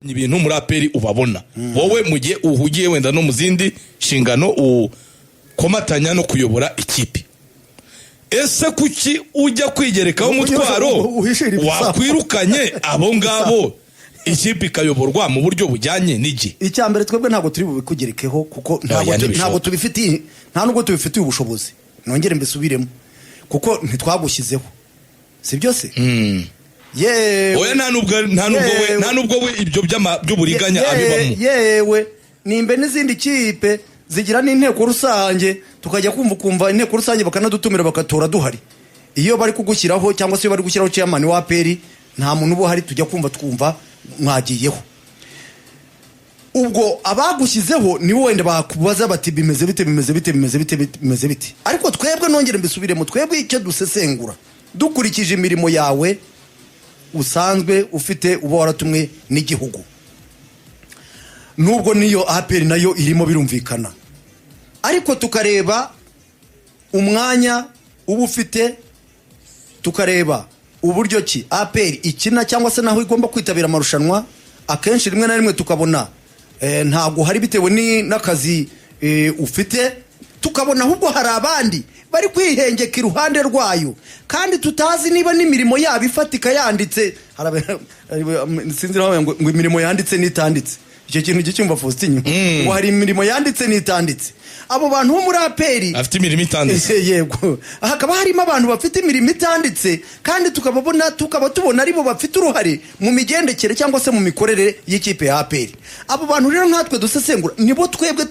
ibintu muri aperi ubabona wowe mu gihe uhugiye wenda no mu zindi nshingano ukomatanya no kuyobora ikipe ese kuki ujya kwigerekaho umutwaro wakwirukanye abo ngabo ikipe ikayoborwa mu buryo bujyanye n'igi icyambere twebwe ntago turi bubikugerekeho kuko ntago tubifitiye nta nubwo tubifitiye ubushobozi nongere mbisubiremo kuko ntitwagushyizeho si byose oya nta nubwo we ibyo by'uburiganya abibamo yewe nimbe n'izindi kipe zigira n'inteko rusange tukajya kumva inteko rusange bakanadutumira bakatora duhari iyo bari kugushyiraho cyangwa se iyo bari gushyiraho chairman wa APR nta muntu ubo hari tujya twumva mwagiyeho ubwo abagushyizeho ni wenda bakubaza bati bimeze bite ariko twebwe nongere mbisubiremo twebwe icyo dusesengura dukurikije imirimo yawe usanzwe ufite uba waratumwe n'igihugu nubwo niyo APR nayo irimo birumvikana ariko tukareba umwanya uba ufite tukareba uburyo ki APR ikina cyangwa se naho igomba kwitabira amarushanwa akenshi rimwe na rimwe tukabona ntago hari bitewe n'akazi ufite tukabona ahubwo hari abandi bari kwihengeka iruhande rwayo kandi tutazi niba n'imirimo yabo ifatika yanditse sinzira ngo imirimo yanditse n'itanditse icyo kintu gicyumva Faustin ngo hari imirimo yanditse n'itanditse abo bantu bo muri APR afite imirimo itanditse yego hakaba harimo abantu bafite imirimo itanditse kandi tukaba tubona aribo bafite uruhare mu migendekere cyangwa se mu mikorere y'ikipe ya APR abo bantu rero nkatwe dusesengura nibo twebwe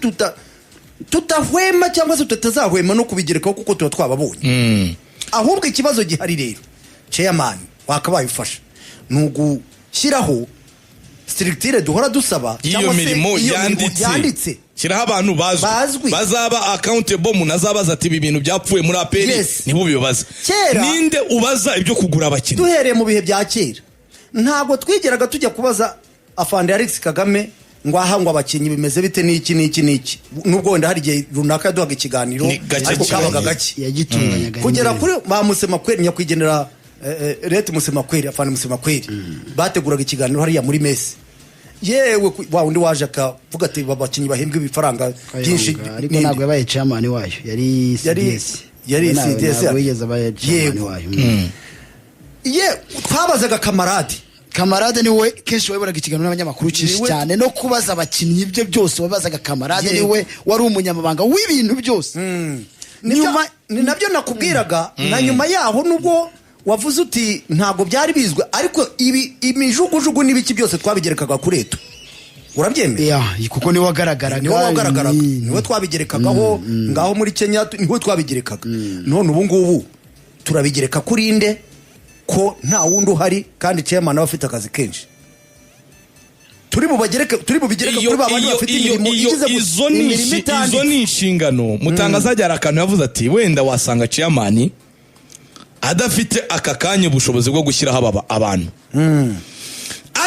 tutahwema cyangwa se tutazahwema no kubigerekaho kuko tuba twababonye ahubwo ikibazo gihari rero chairman wakabaye ufasha nugushyiraho structure duhora dusaba cyangwa se iyo yanditse shiraho abantu bazwi bazaba accountable munazabaza ati ibi bintu byapfuye muri APR nibo bibaza ninde ubaza ibyo kugura abakinnyi duhereye mu bihe bya kera ntago twigeraga tujya kubaza afande Alex Kagame ngo ahangwa abakinnyi bimeze bite n'iki nubwo wenda hari gihe runaka duhaga ikiganiro ariko kabaga gake yagitunganyaga kugera kuri ba Musemakweli nyakwigendera Leta Musemakweli afande Musemakweli bateguraga ikiganiro hariya muri Messi yewe wa undi waje akavuga ati babakinnyi bahembwe ibifaranga byinshi ariko ntabwo yabaye chairman wayo yari CDS yigeze abaye chairman wayo twabazaga kamarade niwe kenshi wayoboraga ikiganiro n'abanyamakuru cyinshi cyane no kubaza abakinnyi ibyo byose wabazaga kamarade niwe wari umunyamabanga w'ibintu byose ni nabyo nakubwiraga na nyuma yaho nubwo wavuze uti ntago byari bizwe ariko imijugujugu n'ibiki byose twabigerekaga kuri Leta urabyemeye kuko niwe wagaragaraga niwe twabigerekagaho ngaho muri Kenya niwe twabigerekaga none ubu ngubu turabigereka kuri inde ko nta wundi uhari kandi chairman afite akazi kenshi turi bubigereka kuri babandi bafite imirimo izo ni inshingano mutangaza ajyara akantu yavuze ati wenda wasanga chairman adafite aka kanya ubushobozi bwo gushyiraho abantu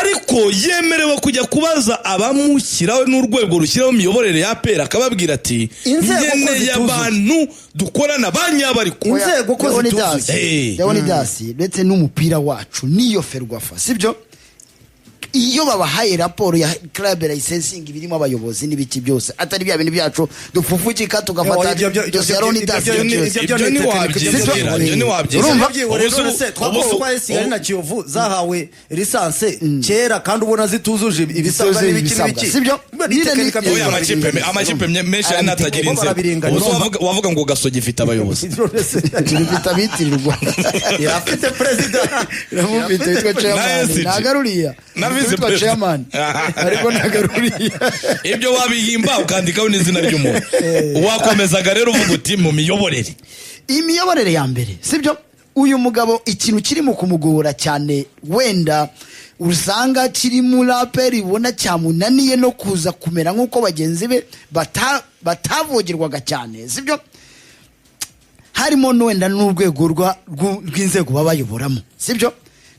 ariko yemerewe kujya kubaza abamushyiraho n'urwego rushyiraho imiyoborere ya APR akababwira ati nkeneye abantu dukorana banyabari ku nzego ko zituzuye Leonidas ndetse n'umupira wacu niyo Ferwafa sibyo iyo babahaye raporo ya club licensing birimo abayobozi n'ibiki byose atari bya bintu byacu dupfufukika tugafata byose Leonidas ibyo ni wabyizera twakwaye na Kiyovu zahawe lisanse kera kandi ubona zituzuje ibisabwa n'ibiki sibyo amakipe menshi yanatagira inzego wavuga ngo Gasogi ifite abayobozi ifite abitirirwa yafite president yamufite witwa chairman nagaruriya witwa chairman ariko nagaruriya ibyo wabihimba ukandikaho n'izina ry'umuntu wakomezaga rero uvuga uti mu imiyoborere ya mbere sibyo uyu mugabo ikintu kiri mu kumugora cyane wenda usanga kiri muri APR ibona cyamunaniye no kuza kumera nk'uko bagenzi be batavogerwaga cyane sibyo harimo wenda n'urwego rw'inzego babayoboramo sibyo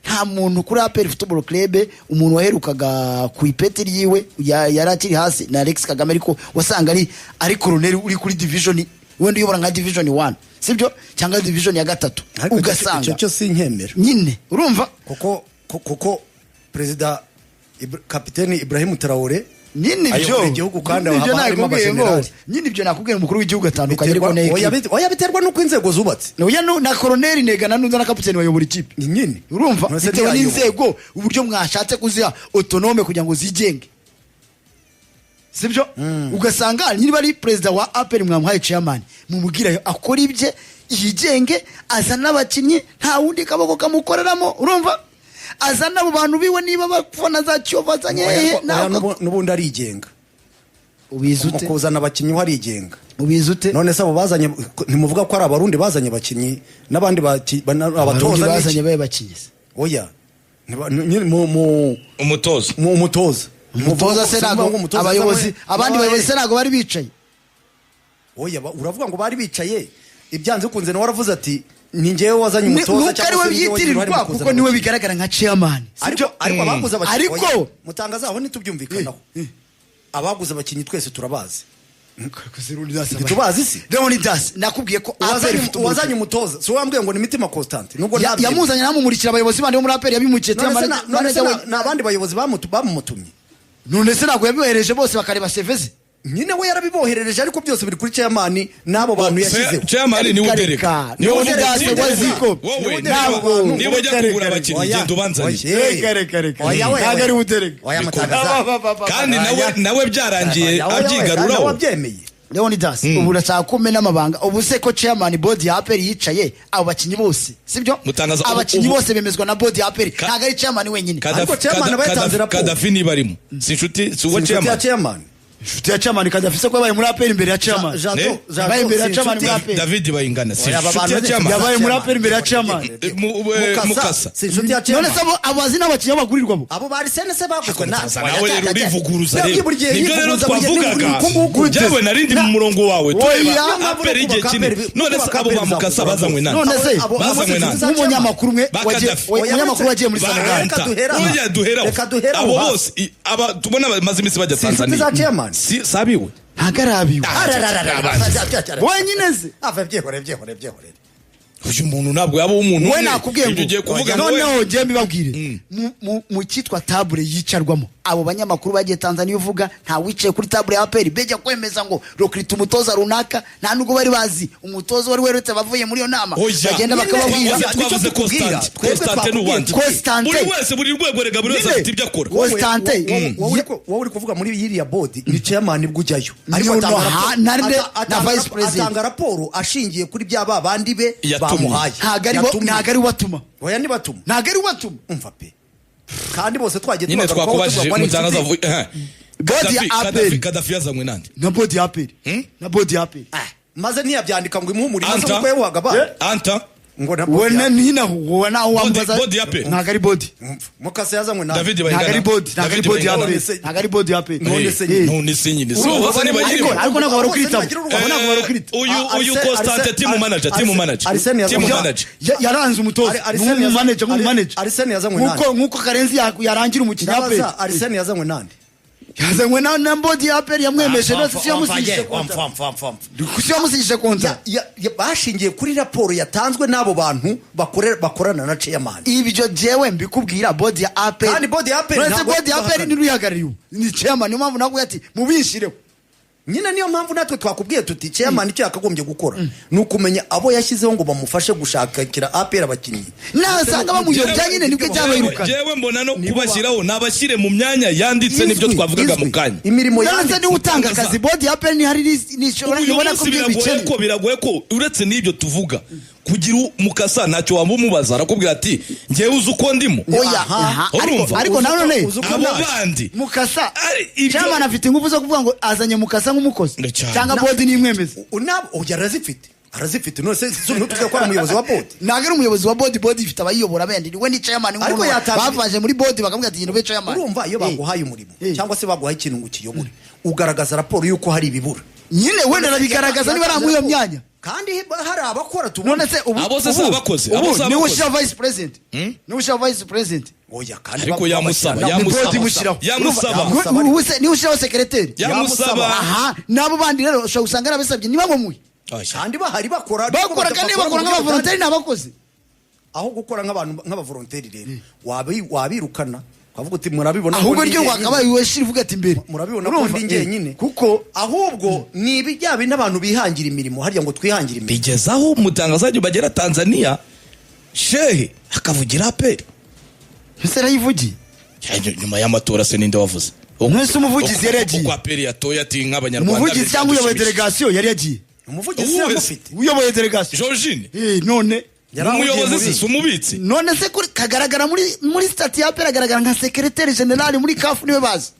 nta muntu kuri APR Football Club umuntu waherukaga ku ipeti ryiwe yari akiri hasi na Alex Kagame ariko wasanga ari colonel uri kuri division wenda uyobora nka division 1 sibyo cyangwa division ya 3 ugasanga icyo si nkemero nyine urumva kuko president kapiteni Ibrahim Traore nyine ibyo ayobora igihugu kandi nyine ibyo haba harimo nakubwiye ngo abajenerali. nyine ibyo nakubwiye umukuru w'igihugu atandukanye ariko ne oya biterwa nuko inzego zubatse oya na koroneri negana n'undi na kapiteni bayobora ikipe nyine urumva Nonese bitewe ntiyayobora. n'inzego uburyo mwashatse kuziha autonome kugira ngo zigenge sibyo ugasanga niba ari perezida wa APR mwamuhaye chairman mumubwira akora ibye yigenge azana abakinnyi nta wundi kaboko kamukoreramo urumva azana abo bantu biwe niba bafana za Kiyovu azanye n'ubundi arigenga ubizute kuzana abakinnyi warigenga ubizute none se abo bazanye ntimuvuga ko ari abarundi bazanye abakinnyi n'abandi abatoza bazanye baye bakinyise oya umutoza umutoza se nago abayobozi abandi bayobozi se nago bari bicaye oya uravuga ngo bari bicaye ibyanze kunze nawe waravuze ati ni ngewe wazanye umutoza cyangwa se byitirirwa kuko niwe bigaragara nka chairman ariko abaguze abakinnyi ariko mutangaza aho ntitubyumvikanaho abaguze abakinnyi twese turabazi tubazi si Leonidas nakubwiye ko wazanye umutoza so wambwiye ngo ni Mitima Constante nubwo yamuzanye namumurikira abayobozi bandi bo muri APR yabimukiye n'abandi bayobozi bamutumye none se ntabwo yabibohereje bose bakareba seveze nyine we yarabiboherereje ariko byose biri kuri chairman n'abo bantu yashyizeho chairman ni utereka ni Leonidas waziko wowe niba ujya kugura abakinnyi genda ubanzanye ntabwo ari utereka kandi nawe byarangiye abyigaruraho wabyemeye Leonidas ubu urashaka kumena amabanga ubu se ko chairman board ya APR yicaye abo bakinnyi bose sibyo abakinnyi bose bemezwa na board ya APR ntabwo ari chairman wenyine ariko chairman batanze raporo Kadafi niba arimo si inshuti si uwo chairman inshuti ya chairman Kadafi se ko yabaye muri APR imbere ya chairman yabaye imbere ya chairman muri APR David bayingana si inshuti ya chairman yabaye muri APR imbere ya chairman Mukasa si inshuti ya chairman none se abazi n'abakinnyi bagurirwamo abo bari senese baguzwe nawe rero urivuguruza rero nibyo rero twavugaga jawe narindi mu murongo wawe tureba APR igihe kinini none se abo ba Mukasa bazanywe nande none se nk'umunyamakuru umwe wagiye muri Senegal reka duhera abo bose aba tubona bamaze iminsi bajya Tanzania sabiwe ntagarabiwe wenyine se ava byehore uyu muntu ntabwo yaba umuntu we nakubwiye ngo ugiye kuvuga noneho ngiye mbibabwire mu cyitwa table yicarwamo abo banyamakuru bagiye Tanzania uvuga nta wicaye kuri table ya APR beja kwemeza ngo rokrita umutoza runaka nta nubwo bari bazi umutoza wari weretse bavuye muri yo nama bagenda bakababwira twavuze Constante n'uwandi buri wese buri rwego rega buri wese afite ibyo akora Constante wowe uri kuvuga muri yiriya board ni chairman bwujyayo ariko na vice president atanga raporo ashingiye kuri byaba bandi be bamuhaye ntago ari watuma oya ni batuma ntago ari watuma umva pe kandi bose twagiye nyine twakubajije mutangaza body ya APR Kadafi yazanywe nande na body ya APR na body ya APR maze ntiyabyandika ngo imuhumuri maze uko yewaga ba anta ngo na wona nina wona wambaza body ya APR ntago ari body Mukasa yazanywe nande David bayingana ntago ari body ntago ari body ya APR ntago ari body ya APR none se nyine so wazane bayirimo ariko ntago barukrita uyu Constante team manager yaranze umutoza manager Arsene yazanywe nande nkuko Karenzi yarangira umukinnyi APR Arsene yazanywe nande yazanywe na body ya APR yamwemeshe no siyo musije konta bashingiye kuri raporo yatanzwe n'abo bantu bakorana na chairman ibyo jewe mbikubwira body ya APR kandi body ya APR ntabwo body ya APR ni ruyagaririwe ni chairman niyo mpamvu nabwo yati mubishireho nyine niyo mpamvu natwe twakubwiye tuti chairman icyo yakagombye gukora ni ukumenya abo yashyizeho ngo bamufashe gushakira APR abakinnyi nasanga bamuyobya nyine nibwo cyabayiruka jewe mbona no kubashyiraho nabashyire mu myanya yanditse nibyo twavugaga mu kanya imirimo yanditse ni utanga akazi body ya APR ni hari nishobora ko biragoye ko uretse n'ibyo tuvuga kugira Mukasa ntacyo wamumubaza arakubwira ati ngewe uzi uko ndimo ariko none abo bandi Mukasa chairman afite ingufu zo kuvuga ngo azanye Mukasa nk'umukozi cyangwa body ni imwemeza arazifite none se tuvuga ko ari umuyobozi wa board ntago ari umuyobozi wa board ifite abayiyobora bende we ni chairman bavaje muri board bakamubwira ati ngino be chairman urumva iyo baguhaye umurimo cyangwa se baguhaye ikintu ngo ukiyobore ugaragaza raporo y'uko hari ibibura nyine wenda arabigaragaza niba ari iyo myanya kandi hari abakora tubona none se abo se abakoze ni usha vice president ni usha vice president oya kandi ariko yamusaba ni usha secretary yamusaba aha nabo bandi rero usha usanga arabisabye niba bamuye kandi bahari bakora kandi bakora nk'abavolonteri n'abakozi aho gukora nk'abantu nk'abavolonteri rero wabirukana kavuga uti murabibona ahubwo ryo wakabaye weshira uvuga ati imbere murabibona ko ndi ngenyine kuko ahubwo ni ibijyabi n'abantu bihangira imirimo harya ngo twihangira imirimo bigezaho umutangazaji bagera Tanzania shehe akavugira aperi ese arayivugiye nyuma y'amatora se ninde wavuze mwese umuvugizi yari yagiye uko aperi yatoye ati nk'abanyarwanda umuvugizi cyangwa uyoboye delegation yari yagiye umuvugizi yamufite uyoboye delegation Georgine none umuyobozi si umubitsi none se kagaragara muri stati ya aperi agaragara nka secrétaire général muri CAF niwe bazi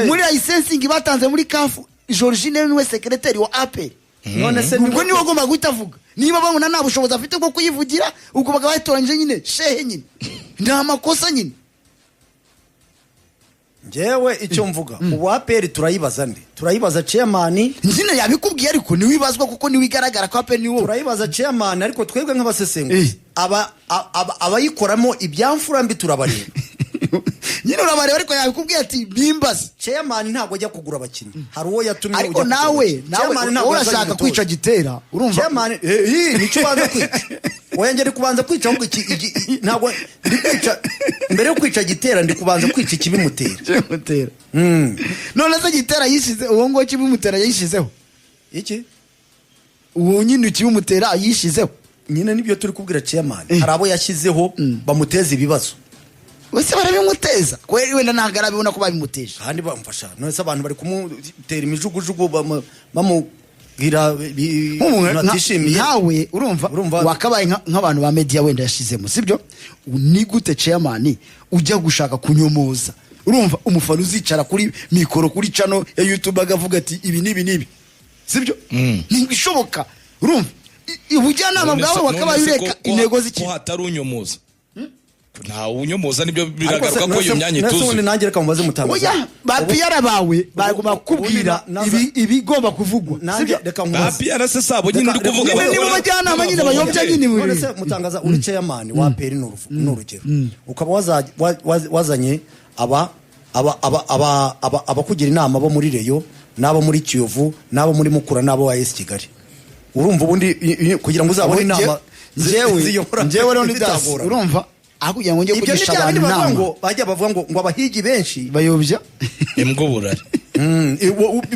muri licensing batanze muri CAF Georgine niwe secrétaire wa aperi none se nibwo niwe agomba guhita avuga niba babona nta bushobozi afite bwo kuyivugira ubwo bagabatoranyije nyine shehe nyine nta makosa nyine njyewe icyo mvuga ubu aperi turayibaza nde turayibaza chairman nyine yabikubwiye ariko niwibazwa kuko niwigaragara ko aperi niwo turayibaza chairman ariko twebwe nk'abasesenguzi abayikoramo ibyamfura mbi turabareba nyine urabareba ariko yabikubwiye ati bimbaze chairman ntabwo ajya kugura abakinnyi hari uwo yatumye ariko nawe urashaka kwica Gitera urumva chairman nicyo baza kwica wengere kubanza kwica ahubwo ntabwo ndi kwica mbere yo kwica Gitera ndi kubanza kwica ikibimutera none se Gitera yishize uwo ngo kibimutera yishizeho iki uwo nyine kibimutera yishizeho nyine nibyo turi kubwira chairman hari abo yashyizeho bamuteza ibibazo wese barabimuteza kweri wenda ntago arabibona ko babimuteje kandi bamfasha none se abantu bari kumutera imijugujugu bamubwira natishimiye nawe urumva wakabaye nk'abantu ba media wenda yashizemo sibyo ni gute chairman ujya gushaka kunyomoza urumva umufana uzicara kuri mikoro kuri channel ya YouTube agavuga ati ibi nibi sibyo ntibishoboka urumva ubujyanama bwawe wakabaye ureka intego z'iki ko hatari unyomoza nta unyomoza nibyo biragaruka ko iyo myanya ituze none nanjye reka mubaze mutangaza oya ba PR bawe bagomba kubwira ibi gomba kuvugwa nanjye reka mubaze ba PR se sabo nyine uri kuvuga niba bajyanama nyine bayobya nyine buri none se mutangaza uri chairman wa PR n'urugero ukaba wazanye abakugira inama bo muri Reyo nabo muri Kiyovu nabo muri Mukura nabo wa AS Kigali urumva ubundi kugira ngo uzabone inama njyewe rero ndidasi urumva akugira ngo ngiye kugisha abantu inama ngo bajya bavuga ngo abahigi benshi bayobya imbwo burari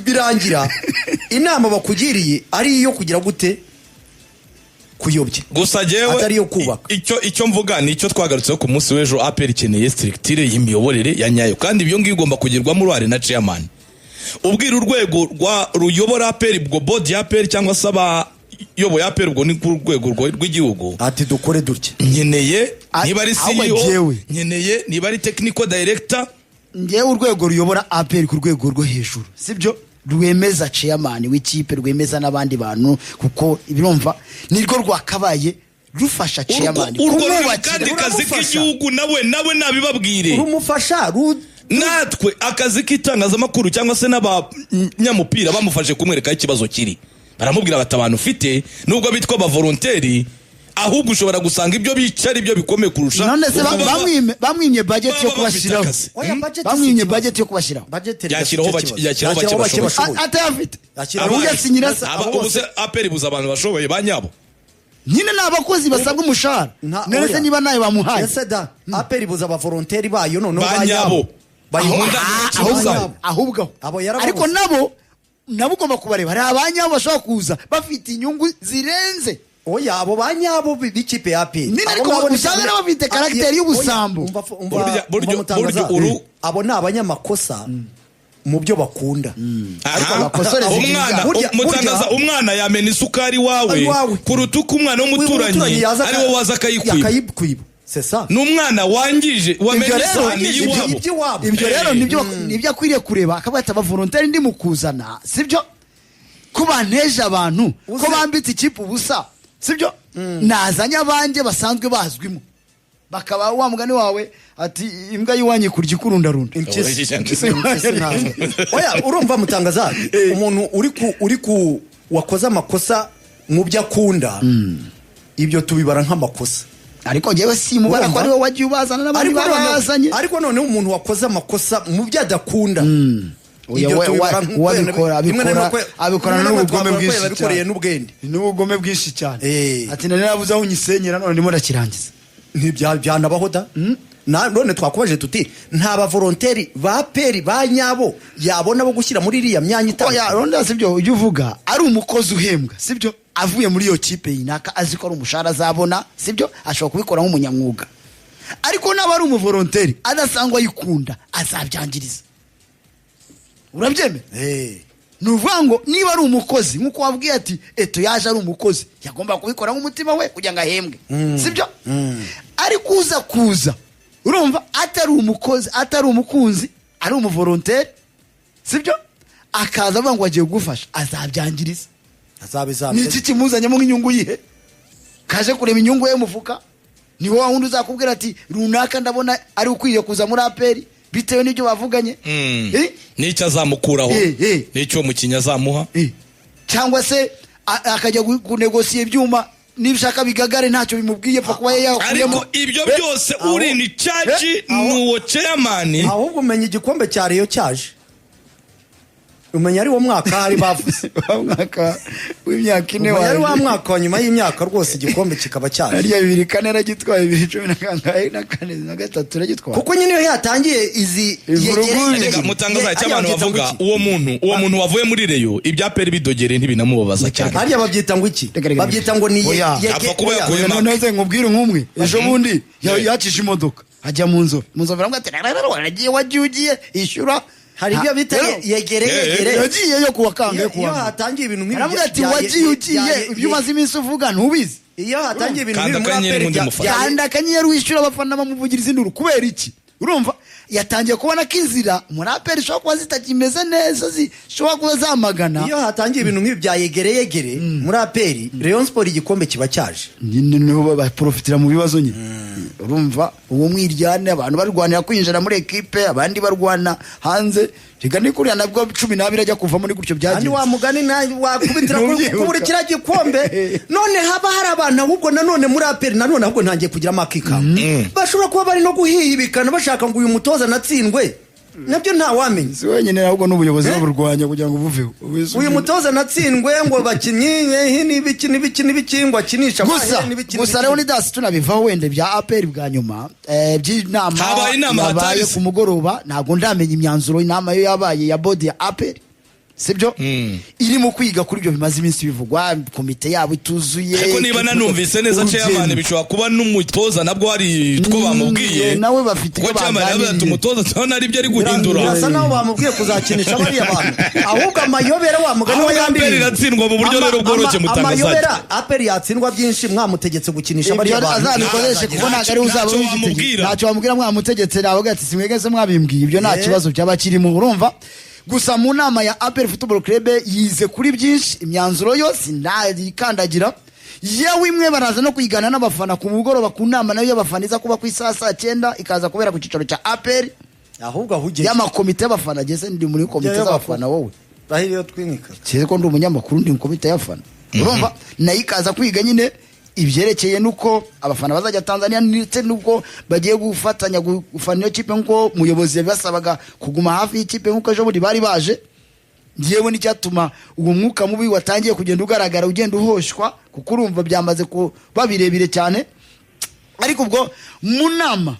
birangira inama bakugiriye ari iyo kugira gute kuyobya gusa jewe atari yo kubaka icyo mvuga ni icyo twagarutseho ku munsi w'ejo APR ikeneye structure y'imiyoborere ya nyayo kandi ibyo ngiye igomba kugirwamo uruhare na chairman ubwira urwego rwa ruyobora APR ubwo board ya APR cyangwa saba yobo ya APR ubwo ni ku rwego rw'igihugu ati dukore dutya nkeneye niba ari CEO nkeneye niba ari technical director ngewe urwego ruyobora APR ku rwego rwo hejuru sibyo rwemeza chairman w'ikipe rwemeza n'abandi bantu kuko ibirumva nirwo rwakabaye rufasha chairman kandi kazi k'igihugu nawe nabibabwire rumufasha natwe akazi k'itangazamakuru cyangwa se n'abanyamupira bamufashe kumwereka ikibazo kiri baramubwira bati abantu ufite nubwo bitwa ba volonteri ahubwo ushobora gusanga ibyo bicara ibyo bikomeye kurusha none se bamwimye budget yo kubashiraho bamwimye budget yo kubashiraho yakiraho bake atayafite yakiraho yasinyira ubuse APR buza abantu bashoboye banyabo nyine nabakozi basabwa umushahara none se niba nayo bamuhaye ese da APR buza aba volonteri bayo none banyabo ahubwo ariko nabo ugomba kubareba hari abanyabo bashobora kuza bafite inyungu zirenze oya abo banyabo b'ikipe ya APR nini ariko usanga nabo bafite karakteri y'ubusambo abo ni abanyamakosa mu byo bakunda umwana yamena isukari wawe kuruta uko umwana w'umuturanyi ariwo waza akayikwiba n'umwana wangije wamena isahani y'iwabo ibyo rero nibyo akwiriye kureba akabata abavolonteri ndi mu kuzana sibyo ko banteje abantu ko bambitse ikipe ubusa sibyo nazanye abanjye basanzwe bazwimo bakaba wa mugani wawe ati imbwa yiwanye kurya ikurundarunda oya urumva mutangaza umuntu uri ku wakoze amakosa mu byo akunda ibyo tubibara nk'amakosa ariko ngewe si mubara ko ari wowe wagiye ubazana n'abandi babazanye ariko noneho umuntu wakoze amakosa mu byo adakunda abikorana n'ubugome bwinshi n'ubwende n'ubugome bwinshi cyane ati nari nabuze aho unyisenyera none ndimo ndakirangiza ntibyanabaho da none twakubaje tuti nta bavolonteri ba peri ba nyabo yabona bo gushyira muri iriya myanya oya ronda sibyo ujye uvuga ari umukozi uhembwa sibyo avuye muri iyo kipe yinaka azi ko ari umushahara azabona sibyo ashobora kubikora nk'umunyamwuga ariko naba ari umuvolonteri adasangwa yikunda azabyangiriza urabyemera ni uvuga ngo niba ari umukozi nk'uko wabwiye ati eto yaje ari umukozi yagomba kubikora nk'umutima we kugira ngo ahembwe sibyo ariko uza kuza urumva atari umukozi atari umukunzi ari umuvolonteri sibyo akaza avuga ngo agiye kugufasha azabyangiriza ni iki kimuzanyemo nk'inyungu yihe kaje kureba inyungu ye mufuka ni wowe wundi uzakubwira ati runaka ndabona ari ukwiye kuza muri aperi bitewe n'ibyo bavuganye n'icyo azamukuraho n'icyo mukinnyi azamuha cyangwa se akajya kunegosiya ibyuma nibishaka bigagare ntacyo bimubwiye pfa kuba yakuyemo ariko ibyo byose uri ni caji nuwo chairman ahubwo umenya igikombe cya Rayon cyaje umenya ari wo mwaka hari bavuze mwaka w'imyaka ine wari wa mwaka wa nyuma y'imyaka rwose igikombe kikaba cyaje ari 2004 yaragitwaye 2014 na gatatu yaragitwaye kuko nyine yatangiye izi yegereye mutangaza cy'abantu bavuga uwo muntu wavuye muri Rayon ibya peri bidogere ntibinamubabaza cyane hariya babyita ngo iki babyita ngo ni apfa kuba yakuyemo none nkubwire nk'umwe ejo bundi yacisha imodoka ajya mu nzove baramubwira ati waragiye wagiye ishyura hari ibyo bita yegereye yagiyeyo kuwa kangahe iyo hatangiye ibintu nk'ibi aravuga ati wagiye ibyo umaze iminsi uvuga ntubizi iyo hatangiye ibintu nk'ibi muri aperi kanda akanyenyeri wishyura abafana bamuvugiriza induru kubera iki urumva yatangiye kubona ko inzira muri aperi ishobora kuba zitakimeze neza zishobora kuba zamagana iyo hatangiye ibintu nk'ibi bya yegereye muri aperi Rayon Sport igikombe kiba cyaje niho baprofitira mu bibazo nyine urumva uwo mwiryane abantu barwanira kwinjira muri ekipe abandi barwana hanze rigani kuriya nabwo 12 ajya kuva muri gutyo byagiye kandi wa mugani wakubitira kuri kira gikombe none haba hari abantu ahubwo nanone muri aperi nanone ahubwo ntangiye kugira amakika bashobora kuba bari no guhihibikana bashaka ngo uyu mutoza natsindwe nabyo nta wamenye si wenyine ahubwo n'ubuyobozi baburwanya kugira ngo buveho uyu mutoza natsindwe ngo bakinyi n'ibikingwa kinisha gusa rero ni dasi tunabivaho wende bya aperi bwa nyuma by'inama yabaye ku mugoroba ntabwo ndamenya imyanzuro inama yo yabaye ya bodi ya aperi sibyo irimo kwiga kuri ibyo bimaze iminsi bivugwa komite yabo ituzuye ariko niba nanumvise neza chairman bishobora kuba n'umutoza nabwo hari two bamubwiye nawe bafite ko chairman yavuze umutoza tubona ari byo ari guhindura asa naho bamubwiye kuzakinisha bari abantu ahubwo amayobera wa mugani wa yambi aperi ratsindwa mu buryo rero bworoke mutangazaje amayobera aperi yatsindwa byinshi mwamutegetse gukinisha bari abantu azabikoreshe kuko nagari uzaba ubitegeka ntacyo bamubwira mwamutegetse nawe gati simwegeze mwabimbwiye ibyo nta kibazo cyaba kirimo urumva gusa mu nama ya APR Football Club yize kuri byinshi imyanzuro yose ndayikandagira yewe imwe baraza no kwigana n'abafana ku mugoroba ku nama nayo y'abafana iza kuba ku isasa 9 ikaza kubera ku cicaro cya APR ahubwo ahuje y'amakomite y'abafana gese ndi muri komite z'abafana wowe bahiriyo twinika cyeko ndi umunyamakuru ndi mu komite y'abafana urumva nayo ikaza kwiga nyine ibyerekeye nuko abafana bazajya Tanzania ndetse nubwo bagiye gufatanya gufana iyo kipe nko muyobozi yabasabaga kuguma hafi y'ikipe nkuko ejo buri bari baje ngiyewe n'icyatuma uwo mwuka mubi watangiye kugenda ugaragara ugenda uhoshwa kuko urumva byamaze kuba birebire cyane ariko ubwo mu nama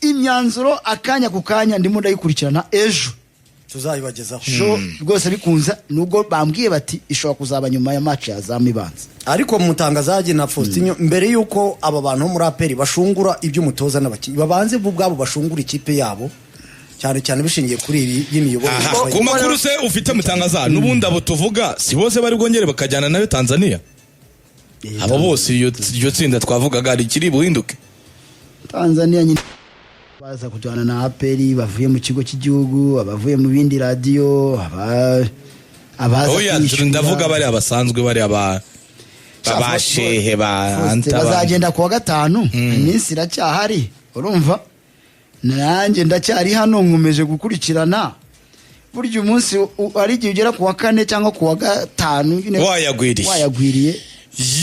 imyanzuro akanya ku kanya ndimo ndayikurikirana ejo tuzayibagezaho rwose bikunze nubwo bambwiye bati ishobora kuzaba nyuma ya match ya Zamibanza ariko mutangazaje na Faustinho mbere yuko aba bantu muri aperi bashungura iby'umutoza n'abakinyi babanze ubwabo bashungura ikipe yabo cyane cyane bishingiye kuri iri y'imiyoborere ku makuru se ufite mutangaza n'ubundi abo tuvuga si bose bari bwongere bakajyana nayo Tanzania abo bose iyo tsinda twavugaga ari kiri buhinduke Tanzania nyine baza kujyana na aperi bavuye mu kigo cy'igihugu abavuye mu bindi radio abaza ndavuga bari abasanzwe bari abashehe bazagenda kuwa gatanu iminsi iracyahari urumva nanjye ndacyari hano nkomeje gukurikirana buryo umunsi ari igihe ugera kuwa 4 cyangwa kuwa 5 wayagwiriye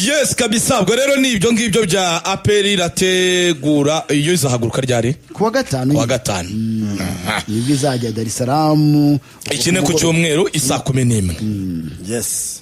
yes kabisa ubwo rero ni ibyo ngibyo bya APR irategura iyo izahaguruka ryari kuwa 5 kuwa 5 izajya Dar es Salaam ikine ku cyumweru isa 11 yes